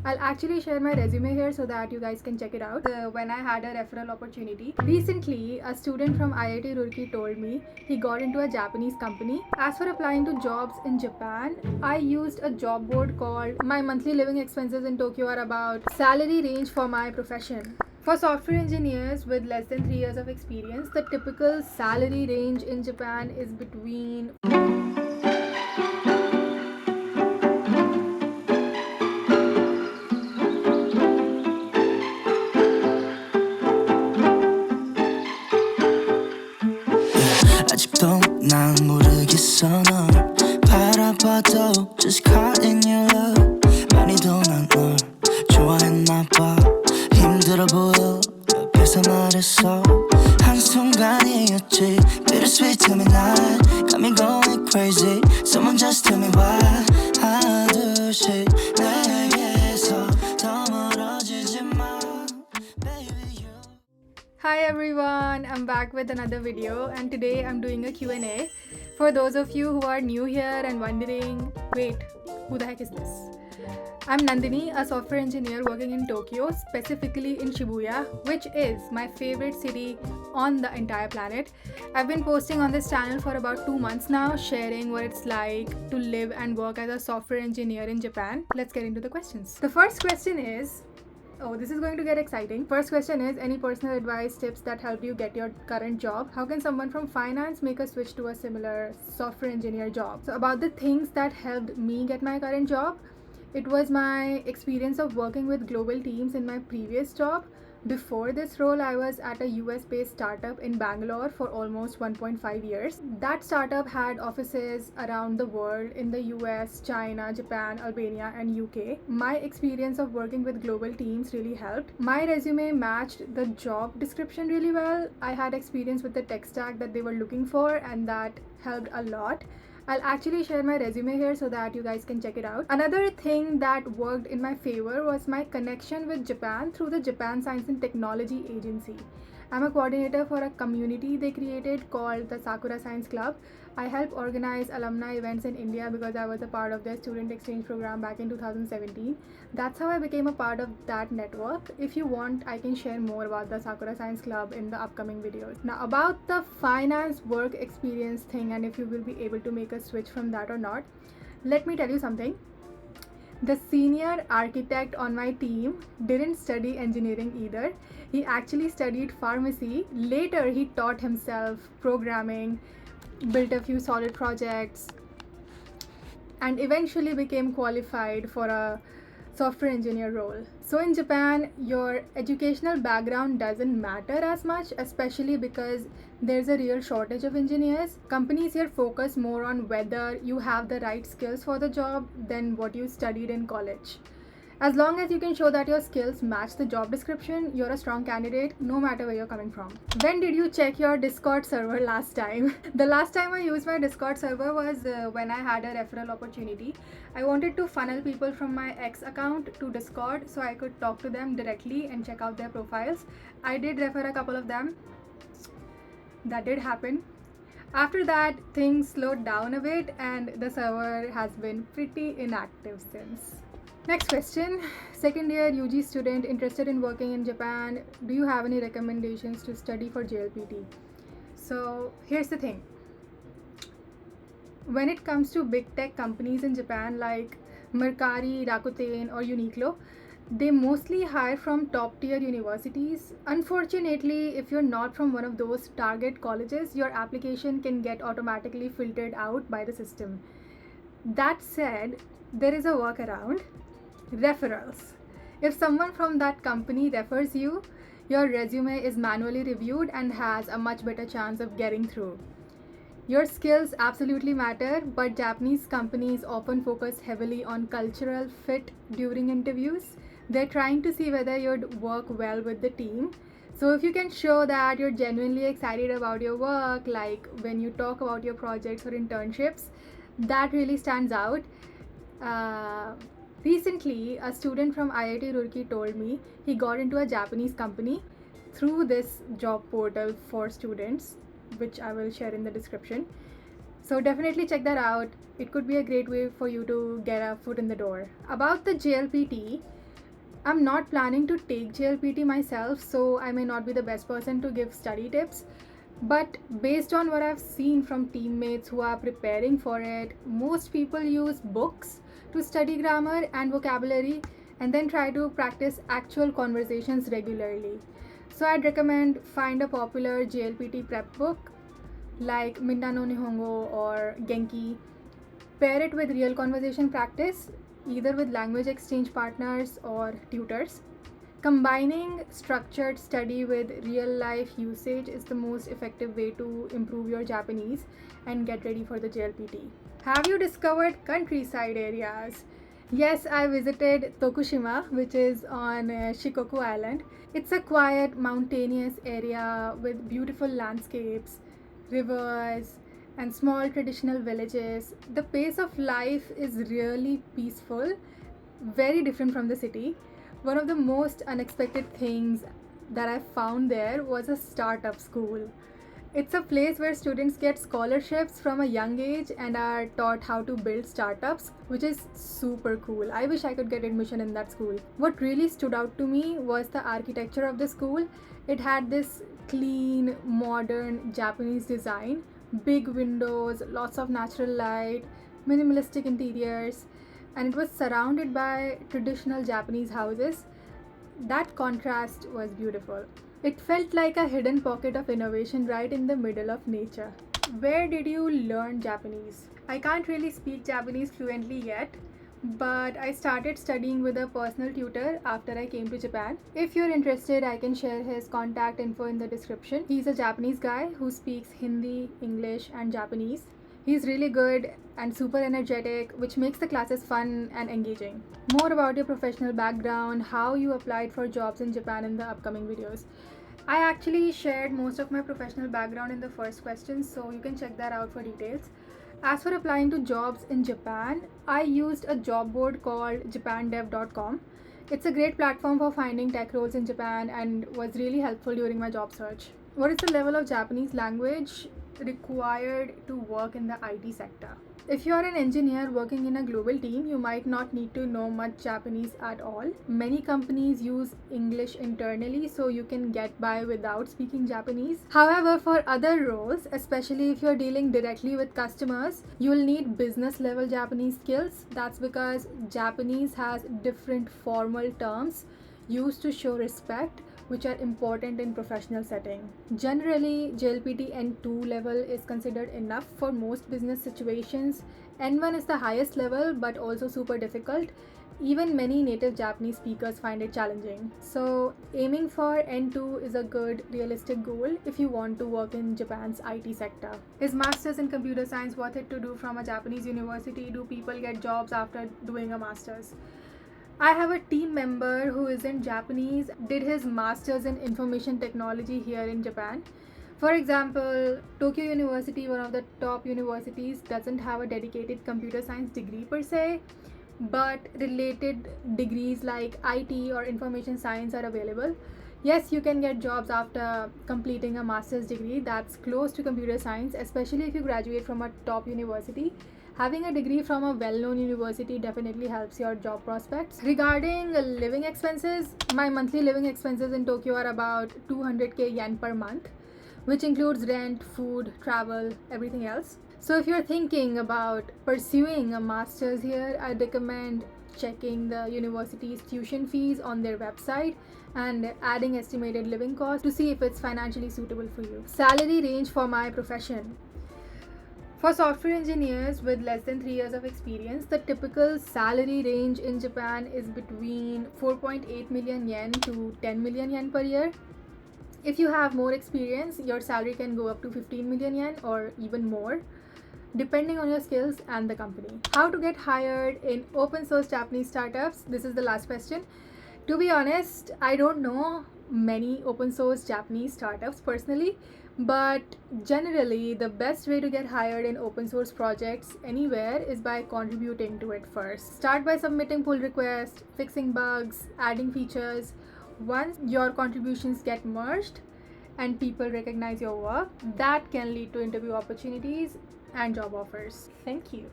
I'll actually share my resume here so that you guys can check it out. When I had a referral opportunity. Recently, a student from IIT Roorkee told me he got into a Japanese company. As for applying to jobs in Japan, I used a job board called My Monthly Living Expenses in Tokyo Are About Salary Range for My Profession. For software engineers with less than 3 years of experience, the typical salary range in Japan is between 아직도 난 모르겠어 널 바라봐도 just caught in your love 많이도 난 널 좋아했나봐 힘들어 보여 옆에서 말했어 한순간이었지 bittersweet to me night got me going crazy someone just tell me why 하나 둘씩 내게서 더 멀어지지 마 baby you. Hi everyone, I'm back with another video and today I'm doing a Q&A. For those of you who are new here and wondering, wait, who the heck is this? I'm Nandini, a software engineer working in Tokyo, specifically in Shibuya, which is my favorite city on the entire planet. I've been posting on this channel for about 2 months now, sharing what it's like to live and work as a software engineer in Japan. Let's get into the questions. The first question is, oh, this is going to get exciting. First question is, any personal advice, tips that helped you get your current job? How can someone from finance make a switch to a similar software engineer job? So about the things that helped me get my current job, it was my experience of working with global teams in my previous job. Before this role, I was at a US-based startup in Bangalore for almost 1.5 years. That startup had offices around the world in the US, China, Japan, Albania, and UK. My experience of working with global teams really helped. My resume matched the job description really well. I had experience with the tech stack that they were looking for, and that helped a lot. I'll actually share my resume here so that you guys can check it out. Another thing that worked in my favor was my connection with Japan through the Japan Science and Technology Agency. I'm a coordinator for a community they created called the Sakura Science Club. I help organize alumni events in India because I was a part of their student exchange program back in 2017. That's how I became a part of that network. If you want, I can share more about the Sakura Science Club in the upcoming videos. Now, about the finance work experience thing and if you will be able to make a switch from that or not, let me tell you something. The senior architect on my team didn't study engineering either. He actually studied pharmacy. Later, he taught himself programming, built a few solid projects, and eventually became qualified for a software engineer role. So in Japan, your educational background doesn't matter as much, especially because there's a real shortage of engineers. Companies here focus more on whether you have the right skills for the job than what you studied in college. As long as you can show that your skills match the job description, you're a strong candidate no matter where you're coming from. When did you check your Discord server last time? The last time I used my Discord server was when I had a referral opportunity. I wanted to funnel people from my ex account to Discord so I could talk to them directly and check out their profiles. I did refer a couple of them. That did happen. After that, things slowed down a bit and the server has been pretty inactive since. Next question. Second year UG student interested in working in Japan. Do you have any recommendations to study for JLPT? So here's the thing. When it comes to big tech companies in Japan like Mercari, Rakuten or Uniqlo, they mostly hire from top tier universities. Unfortunately, if you're not from one of those target colleges, your application can get automatically filtered out by the system. That said, there is a workaround. Referrals. If someone from that company refers you, your resume is manually reviewed and has a much better chance of getting through. Your skills absolutely matter, but Japanese companies often focus heavily on cultural fit during interviews. They're trying to see whether you'd work well with the team. So if you can show that you're genuinely excited about your work, like when you talk about your projects or internships, that really stands out. Recently, a student from IIT Roorkee told me he got into a Japanese company through this job portal for students, which I will share in the description. So definitely check that out. It could be a great way for you to get a foot in the door. About the JLPT, I'm not planning to take JLPT myself, so I may not be the best person to give study tips. But based on what I've seen from teammates who are preparing for it, most people use books to study grammar and vocabulary and then try to practice actual conversations regularly. So I'd recommend find a popular JLPT prep book like Minna no Nihongo or Genki. Pair it with real conversation practice, either with language exchange partners or tutors. Combining structured study with real life usage is the most effective way to improve your Japanese and get ready for the JLPT. Have you discovered countryside areas? Yes, I visited Tokushima, which is on Shikoku Island. It's a quiet, mountainous area with beautiful landscapes, rivers, and small traditional villages. The pace of life is really peaceful, very different from the city. One of the most unexpected things that I found there was a startup school. It's a place where students get scholarships from a young age and are taught how to build startups, which is super cool. I wish I could get admission in that school. What really stood out to me was the architecture of the school. It had this clean, modern Japanese design, big windows, lots of natural light, minimalistic interiors, and it was surrounded by traditional Japanese houses. That contrast was beautiful. It felt like a hidden pocket of innovation right in the middle of nature. Where did you learn Japanese? I can't really speak Japanese fluently yet, but I started studying with a personal tutor after I came to Japan. If you're interested, I can share his contact info in the description. He's a Japanese guy who speaks Hindi, English, and Japanese. He's really good and super energetic, which makes the classes fun and engaging. More about your professional background, how you applied for jobs in Japan in the upcoming videos. I actually shared most of my professional background in the first question, so you can check that out for details. As for applying to jobs in Japan, I used a job board called japandev.com. It's a great platform for finding tech roles in Japan and was really helpful during my job search. What is the level of Japanese language required to work in the IT sector? If you are an engineer working in a global team, you might not need to know much Japanese at all. Many companies use English internally, so you can get by without speaking Japanese. However, for other roles, especially if you're dealing directly with customers, you'll need business level Japanese skills. That's because Japanese has different formal terms used to show respect, which are important in professional setting. Generally, JLPT N2 level is considered enough for most business situations. N1 is the highest level, but also super difficult. Even many native Japanese speakers find it challenging. So aiming for N2 is a good realistic goal if you want to work in Japan's IT sector. Is masters in computer science worth it to do from a Japanese university? Do people get jobs after doing a masters? I have a team member who isn't Japanese, did his masters in information technology here in Japan. For example, Tokyo University, one of the top universities, doesn't have a dedicated computer science degree per se, but related degrees like IT or information science are available. Yes, you can get jobs after completing a master's degree that's close to computer science, especially if you graduate from a top university. Having a degree from a well-known university definitely helps your job prospects. Regarding living expenses, my monthly living expenses in Tokyo are about 200k yen per month, which includes rent, food, travel, everything else. So if you're thinking about pursuing a master's here, I'd recommend checking the university's tuition fees on their website and adding estimated living costs to see if it's financially suitable for you. Salary range for my profession. For software engineers with less than 3 years of experience, the typical salary range in Japan is between 4.8 million yen to 10 million yen per year. If you have more experience, your salary can go up to 15 million yen or even more, depending on your skills and the company. How to get hired in open source Japanese startups? This is the last question. To be honest, I don't know many open source Japanese startups personally, but generally the best way to get hired in open source projects anywhere is by contributing to it first. Start by submitting pull requests, fixing bugs, adding features. Once your contributions get merged and people recognize your work, that can lead to interview opportunities and job offers. Thank you.